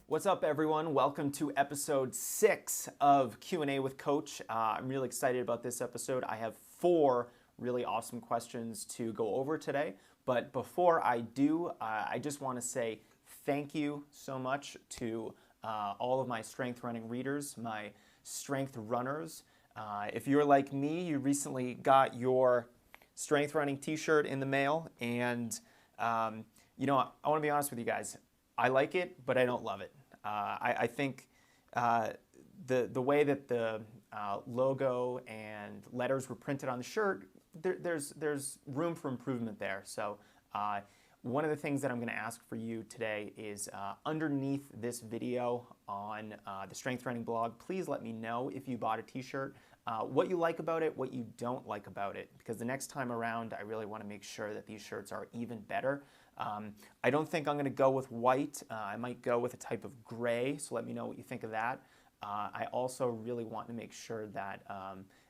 What's up, everyone? Welcome to episode 6 of Q&A with Coach. I'm really excited about this episode. I have 4 really awesome questions to go over today. But before I do, I just want to say thank you so much to all of my strength running readers, my strength runners. If you're like me, you recently got your strength running t-shirt in the mail. And, I want to be honest with you guys. I like it, but I don't love it. I think the way that the logo and letters were printed on the shirt, there's room for improvement there. So one of the things that I'm going to ask for you today is underneath this video on the Strength Training blog, please let me know if you bought a t-shirt, what you like about it, what you don't like about it, because the next time around I really want to make sure that these shirts are even better. I don't think I'm going to go with white. I might go with a type of gray, so let me know what you think of that. I also really want to make sure that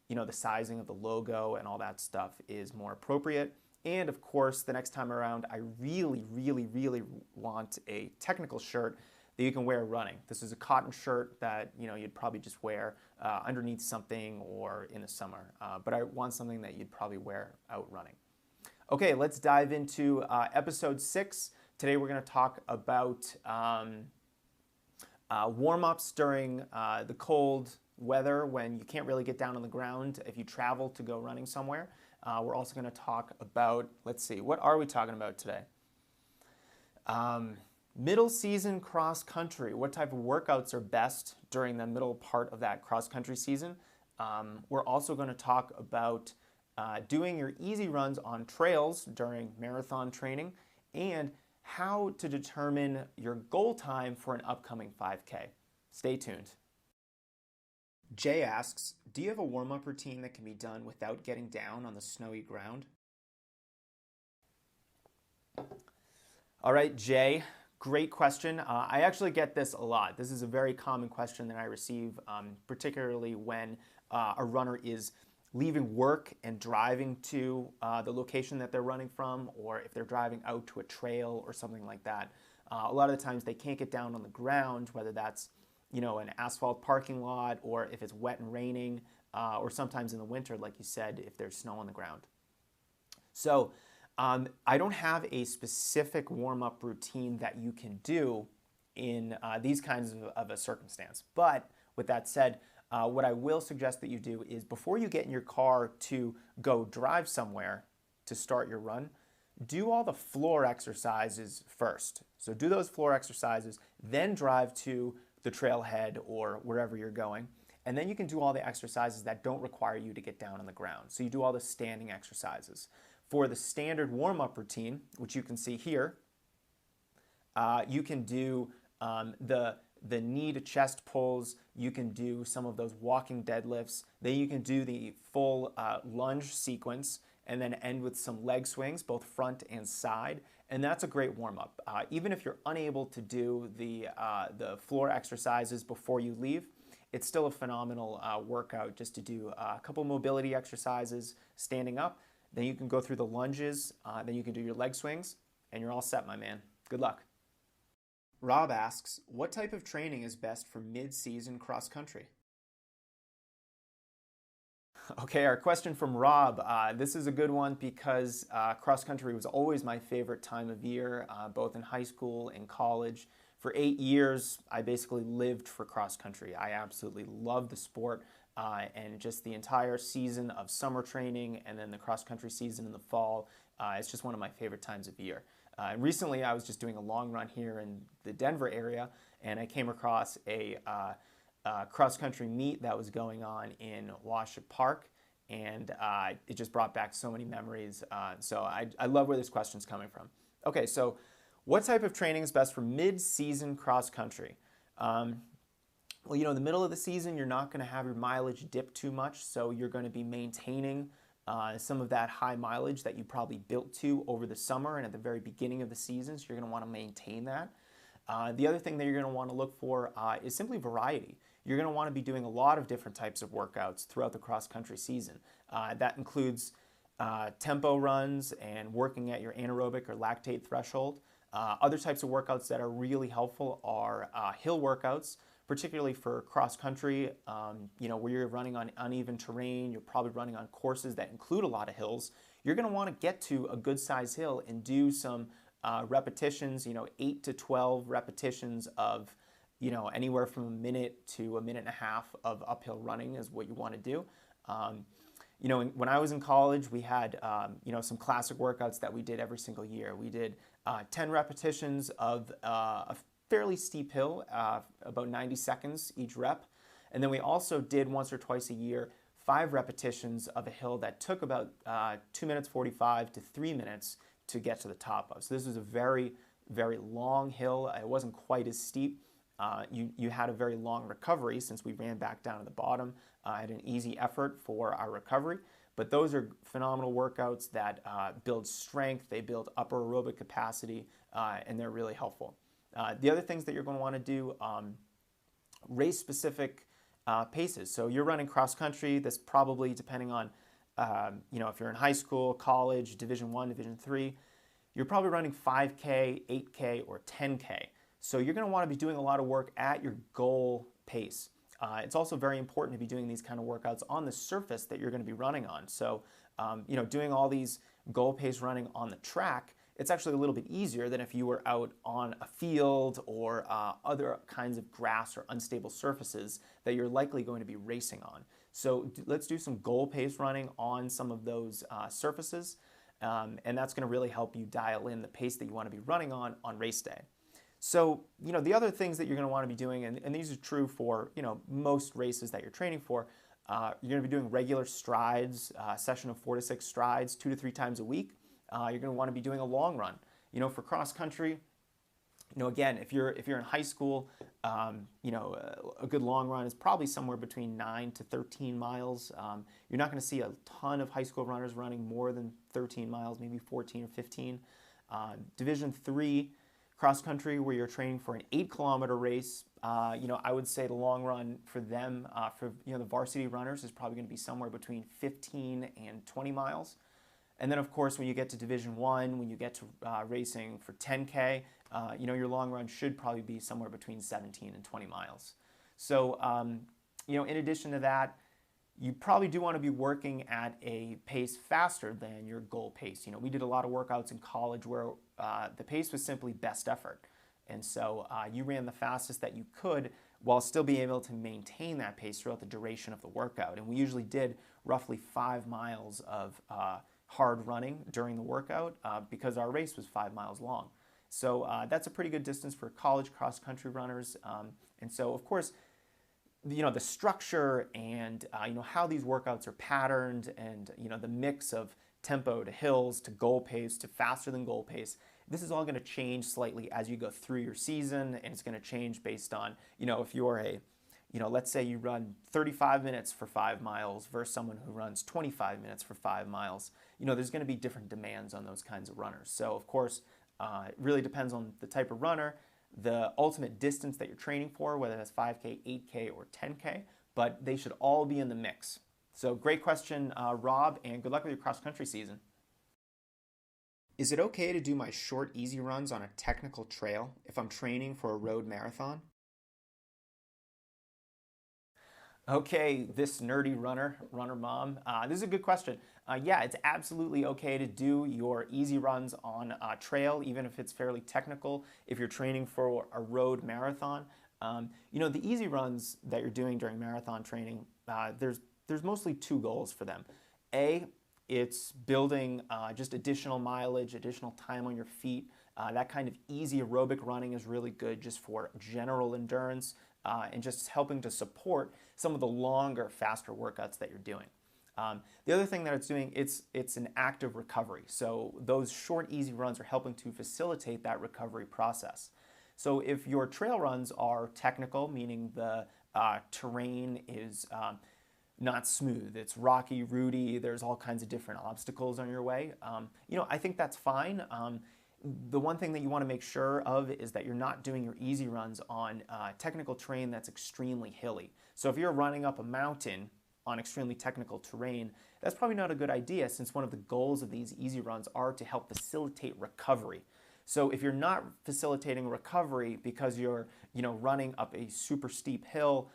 the sizing of the logo and all that stuff is more appropriate. And of course, the next time around, I really want a technical shirt that you can wear running. This is a cotton shirt that you'd probably just wear underneath something or in the summer, but I want something that you'd probably wear out running. Okay, let's dive into episode 6. Today we're going to talk about warm-ups during the cold weather when you can't really get down on the ground if you travel to go running somewhere. We're also going to talk about, let's see, what are we talking about today? Middle season cross country. What type of workouts are best during the middle part of that cross country season? We're also going to talk about doing your easy runs on trails during marathon training, and how to determine your goal time for an upcoming 5K. Stay tuned. Jay asks, do you have a warm-up routine that can be done without getting down on the snowy ground? All right, Jay, great question. I actually get this a lot. This is a very common question that I receive, particularly when a runner is leaving work and driving to the location that they're running from, or if they're driving out to a trail or something like that. A lot of the times they can't get down on the ground, whether that's an asphalt parking lot, or if it's wet and raining, or sometimes in the winter, like you said, if there's snow on the ground. So I don't have a specific warm-up routine that you can do in these kinds of a circumstance. But with that said, what I will suggest that you do is before you get in your car to go drive somewhere to start your run, do all the floor exercises first. So do those floor exercises, then drive to the trailhead or wherever you're going. And then you can do all the exercises that don't require you to get down on the ground. So you do all the standing exercises. For the standard warm-up routine, which you can see here, you can do the knee to chest pulls, you can do some of those walking deadlifts, then you can do the full lunge sequence, and then end with some leg swings, both front and side, and that's a great warm-up. Even if you're unable to do the floor exercises before you leave, it's still a phenomenal workout just to do a couple mobility exercises standing up, then you can go through the lunges, then you can do your leg swings, and you're all set, my man. Good luck. Rob asks, what type of training is best for mid-season cross-country? Okay, our question from Rob. This is a good one because cross-country was always my favorite time of year, both in high school and college. For 8 years, I basically lived for cross-country. I absolutely love the sport, and just the entire season of summer training and then the cross-country season in the fall. It's just one of my favorite times of year. Recently, I was just doing a long run here in the Denver area, and I came across a cross-country meet that was going on in Washoe Park, and it just brought back so many memories. So I love where this question's coming from. Okay, so what type of training is best for mid-season cross-country? Well, in the middle of the season, you're not going to have your mileage dip too much, so you're going to be maintaining some of that high mileage that you probably built to over the summer and at the very beginning of the season, so you're going to want to maintain that. The other thing that you're going to want to look for is simply variety. You're going to want to be doing a lot of different types of workouts throughout the cross-country season. That includes tempo runs and working at your anaerobic or lactate threshold. Other types of workouts that are really helpful are hill workouts, particularly for cross country, where you're running on uneven terrain. You're probably running on courses that include a lot of hills. You're going to want to get to a good size hill and do some repetitions, 8 to 12 repetitions of, anywhere from a minute to a minute and a half of uphill running is what you want to do. When I was in college, we had, some classic workouts that we did every single year. We did 10 repetitions of a fairly steep hill, about 90 seconds each rep. And then we also did once or twice a year 5 repetitions of a hill that took about 2 minutes 45 to 3 minutes to get to the top of. So this was a very, very long hill. It wasn't quite as steep. You had a very long recovery since we ran back down to the bottom. Had an easy effort for our recovery. But those are phenomenal workouts that build strength, they build upper aerobic capacity, and they're really helpful. The other things that you're going to want to do, race-specific paces. So you're running cross-country. This probably, depending on, if you're in high school, college, Division I, Division III, you're probably running 5K, 8K, or 10K. So you're going to want to be doing a lot of work at your goal pace. It's also very important to be doing these kind of workouts on the surface that you're going to be running on. So, doing all these goal pace running on the track, it's actually a little bit easier than if you were out on a field or other kinds of grass or unstable surfaces that you're likely going to be racing on. So let's do some goal pace running on some of those surfaces, and that's going to really help you dial in the pace that you want to be running on race day. So, the other things that you're going to want to be doing, and these are true for, most races that you're training for, you're going to be doing regular strides, a session of 4 to 6 strides, 2 to 3 times a week. You're going to want to be doing a long run. For cross country, again, if you're in high school, a good long run is probably somewhere between 9 to 13 miles. You're not going to see a ton of high school runners running more than 13 miles, maybe 14 or 15. Division III cross country, where you're training for an 8-kilometer race, I would say the long run for them, for the varsity runners, is probably going to be somewhere between 15 and 20 miles. And then, of course, when you get to Division I, when you get to racing for 10K, your long run should probably be somewhere between 17 and 20 miles. So, in addition to that, you probably do want to be working at a pace faster than your goal pace. We did a lot of workouts in college where the pace was simply best effort. And so you ran the fastest that you could while still being able to maintain that pace throughout the duration of the workout. And we usually did roughly 5 miles of hard running during the workout because our race was 5 miles long. So that's a pretty good distance for college cross-country runners. And so, of course, the structure and how these workouts are patterned, and the mix of tempo to hills to goal pace to faster than goal pace, this is all going to change slightly as you go through your season, and it's going to change based on if you're let's say you run 35 minutes for 5 miles versus someone who runs 25 minutes for 5 miles. There's going to be different demands on those kinds of runners. So of course, it really depends on the type of runner, the ultimate distance that you're training for, whether that's 5K, 8K, or 10K, but they should all be in the mix. So great question, Rob, and good luck with your cross-country season. Is it okay to do my short, easy runs on a technical trail if I'm training for a road marathon? Okay, this nerdy runner mom, this is a good question. Yeah, it's absolutely okay to do your easy runs on a trail, even if it's fairly technical, if you're training for a road marathon. The easy runs that you're doing during marathon training, there's mostly 2 goals for them. A, it's building just additional mileage, additional time on your feet. That kind of easy aerobic running is really good just for general endurance and just helping to support some of the longer, faster workouts that you're doing. The other thing that it's doing, it's an active recovery. So those short, easy runs are helping to facilitate that recovery process. So if your trail runs are technical, meaning the terrain is not smooth, it's rocky, rooty, there's all kinds of different obstacles on your way, I think that's fine. The one thing that you want to make sure of is that you're not doing your easy runs on technical terrain that's extremely hilly. So if you're running up a mountain on extremely technical terrain, that's probably not a good idea, since one of the goals of these easy runs are to help facilitate recovery. So if you're not facilitating recovery because you're running up a super steep hill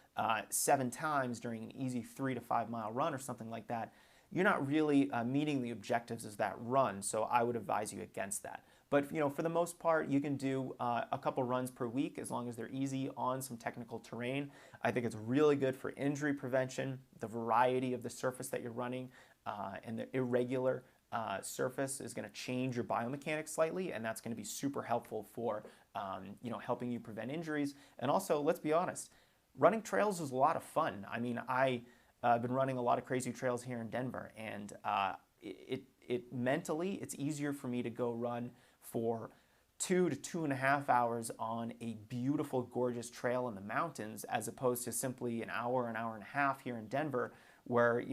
7 times during an easy 3 to 5 mile run or something like that, you're not really meeting the objectives of that run. So I would advise you against that. But for the most part, you can do a couple runs per week as long as they're easy on some technical terrain. I think it's really good for injury prevention. The variety of the surface that you're running and the irregular surface is going to change your biomechanics slightly, and that's going to be super helpful for helping you prevent injuries. And also, let's be honest, running trails is a lot of fun. I mean, I've been running a lot of crazy trails here in Denver, and it mentally, it's easier for me to go run for 2 to 2.5 hours on a beautiful, gorgeous trail in the mountains, as opposed to simply an hour and a half here in Denver, where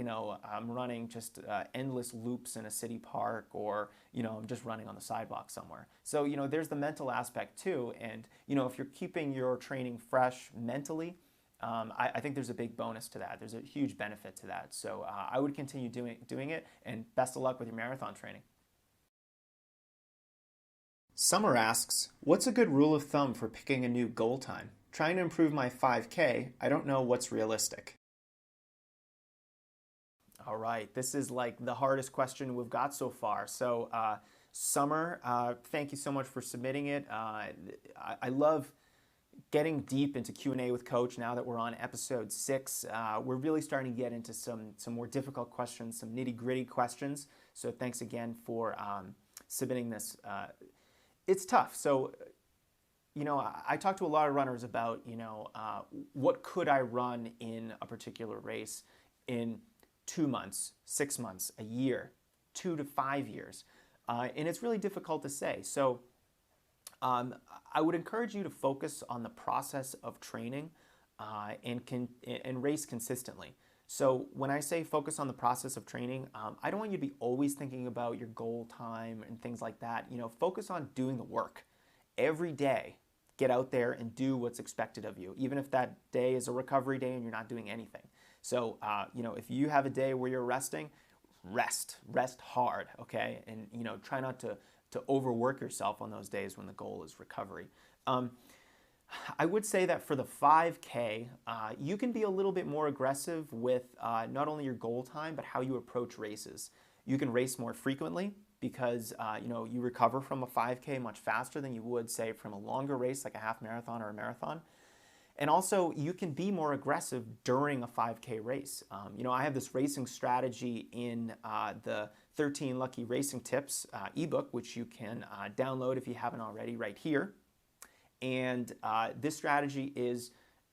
I'm running just endless loops in a city park, or I'm just running on the sidewalk somewhere. So there's the mental aspect too, and if you're keeping your training fresh mentally, I think there's a big bonus to that. There's a huge benefit to that. So I would continue doing it, and best of luck with your marathon training. Summer asks, what's a good rule of thumb for picking a new goal time? Trying to improve my 5K, I don't know what's realistic. All right, this is like the hardest question we've got so far. So Summer, thank you so much for submitting it. I love getting deep into Q&A with Coach now that we're on episode 6. We're really starting to get into some more difficult questions, some nitty-gritty questions. So thanks again for submitting this. It's tough. So, I talk to a lot of runners about, what could I run in a particular race in 2 months, 6 months, a year, 2 to 5 years. And it's really difficult to say. So I would encourage you to focus on the process of training and race consistently. So when I say focus on the process of training, I don't want you to be always thinking about your goal time and things like that. Focus on doing the work. Every day, get out there and do what's expected of you, even if that day is a recovery day and you're not doing anything. So, if you have a day where you're resting, rest hard, okay? And, try not to overwork yourself on those days when the goal is recovery. I would say that for the 5K, you can be a little bit more aggressive with not only your goal time, but how you approach races. You can race more frequently because you recover from a 5K much faster than you would, say, from a longer race like a half marathon or a marathon. And also, you can be more aggressive during a 5K race. I have this racing strategy in the 13 Lucky Racing Tips ebook, which you can download if you haven't already right here. And this strategy is,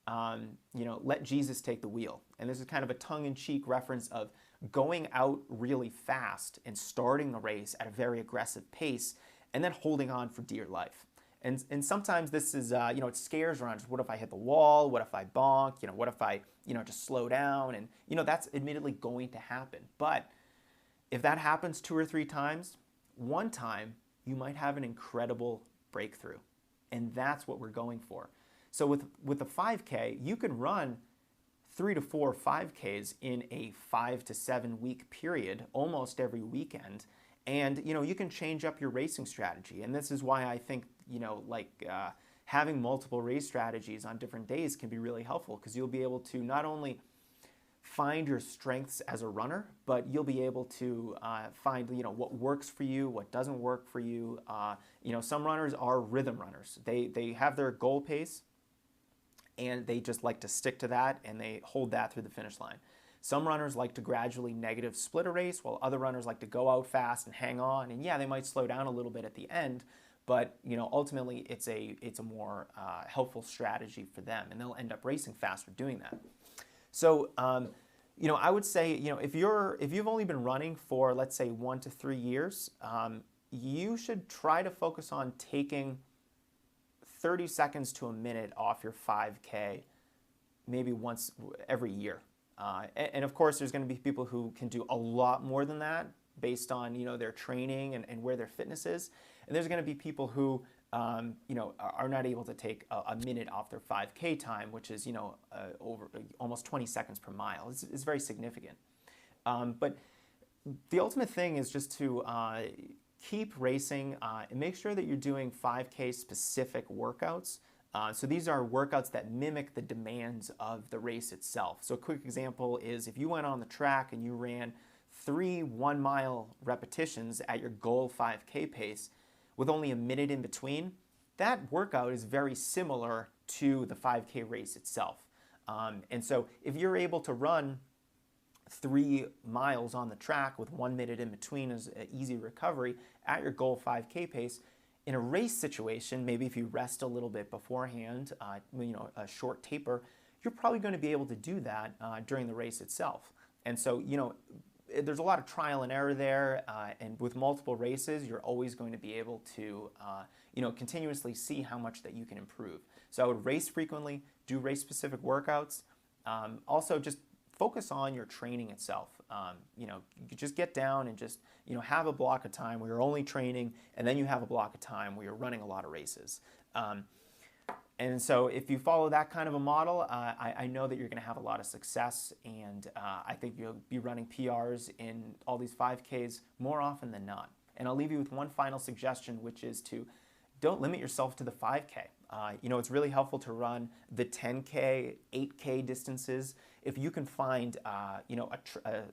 let Jesus take the wheel. And this is kind of a tongue-in-cheek reference of going out really fast and starting the race at a very aggressive pace and then holding on for dear life. And sometimes this is, it scares runners. What if I hit the wall? What if I bonk? What if I, just slow down? And, that's admittedly going to happen. But if that happens 2 or 3 times, one time you might have an incredible breakthrough. And that's what we're going for. So with a 5K, you can run 3 to 4 5Ks in a 5 to 7 week period almost every weekend. And, you can change up your racing strategy. And this is why I think, having multiple race strategies on different days can be really helpful, because you'll be able to not only find your strengths as a runner, but you'll be able to find, what works for you, what doesn't work for you. Some runners are rhythm runners. They have their goal pace, and they just like to stick to that, and they hold that through the finish line. Some runners like to gradually negative split a race, while other runners like to go out fast and hang on. And yeah, they might slow down a little bit at the end, but ultimately it's a more helpful strategy for them, and they'll end up racing faster doing that. So I would say if you've only been running for, let's say, 1 to 3 years, you should try to focus on taking 30 seconds to a minute off your 5K, maybe once every year. And of course, there's going to be people who can do a lot more than that based on their training and where their fitness is. And there's going to be people who are not able to take a minute off their 5K time, which is over almost 20 seconds per mile. It's very significant. But the ultimate thing is just to keep racing and make sure that you're doing 5K specific workouts. So these are workouts that mimic the demands of the race itself. So a quick example is if you went on the track and you ran 3 1-mile repetitions at your goal 5K pace with only a minute in between, that workout is very similar to the 5K race itself. And so if you're able to run 3 miles on the track with 1 minute in between as an easy recovery at your goal 5K pace, in a race situation, maybe if you rest a little bit beforehand, a short taper, you're probably going to be able to do that during the race itself. And so, there's a lot of trial and error there, and with multiple races, you're always going to be able to, continuously see how much that you can improve. So I would race frequently, do race-specific workouts. Also, just focus on your training itself. You just get down and just have a block of time where you're only training, and then you have a block of time where you're running a lot of races. And so if you follow that kind of a model, I know that you're going to have a lot of success, and I think you'll be running PRs in all these 5Ks more often than not. And I'll leave you with one final suggestion, which is to don't limit yourself to the 5K. It's really helpful to run the 10K, 8K distances. If you can find, a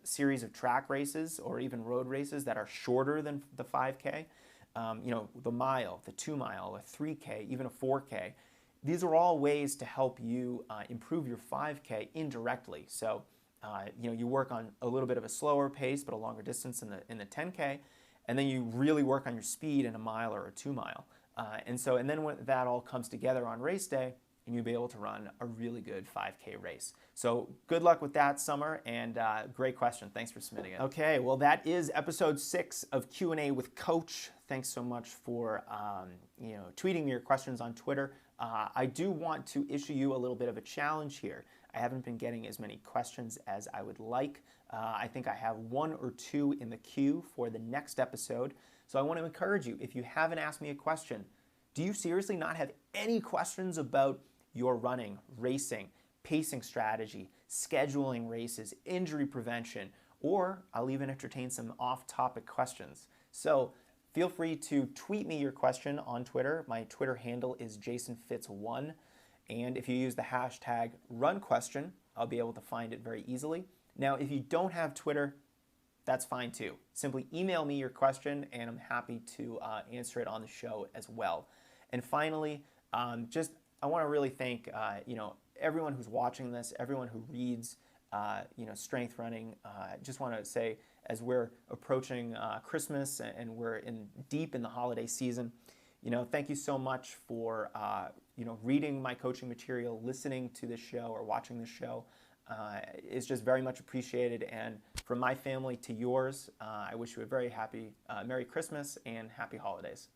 series of track races or even road races that are shorter than the 5K, the mile, the 2 mile, a 3K, even a 4K, these are all ways to help you improve your 5K indirectly. So, you work on a little bit of a slower pace, but a longer distance in the 10K, and then you really work on your speed in a mile or a 2 mile. And then when that all comes together on race day, and you'll be able to run a really good 5K race. So good luck with that, Summer, and great question. Thanks for submitting it. Okay, well, that is episode 6 of Q&A with Coach. Thanks so much for tweeting me your questions on Twitter. I do want to issue you a little bit of a challenge here. I haven't been getting as many questions as I would like. I think I have 1 or 2 in the queue for the next episode. So I want to encourage you, if you haven't asked me a question, do you seriously not have any questions about your running, racing, pacing strategy, scheduling races, injury prevention, or I'll even entertain some off-topic questions. So feel free to tweet me your question on Twitter. My Twitter handle is JasonFitz1. And if you use the hashtag #RunQuestion, I'll be able to find it very easily. Now, if you don't have Twitter, that's fine too. Simply email me your question and I'm happy to answer it on the show as well. And finally, I want to really thank everyone who's watching this, everyone who reads strength running. Just want to say, as we're approaching Christmas and we're deep in the holiday season, thank you so much for reading my coaching material, listening to this show or watching this show. It's just very much appreciated. And from my family to yours, I wish you a very happy Merry Christmas and Happy Holidays.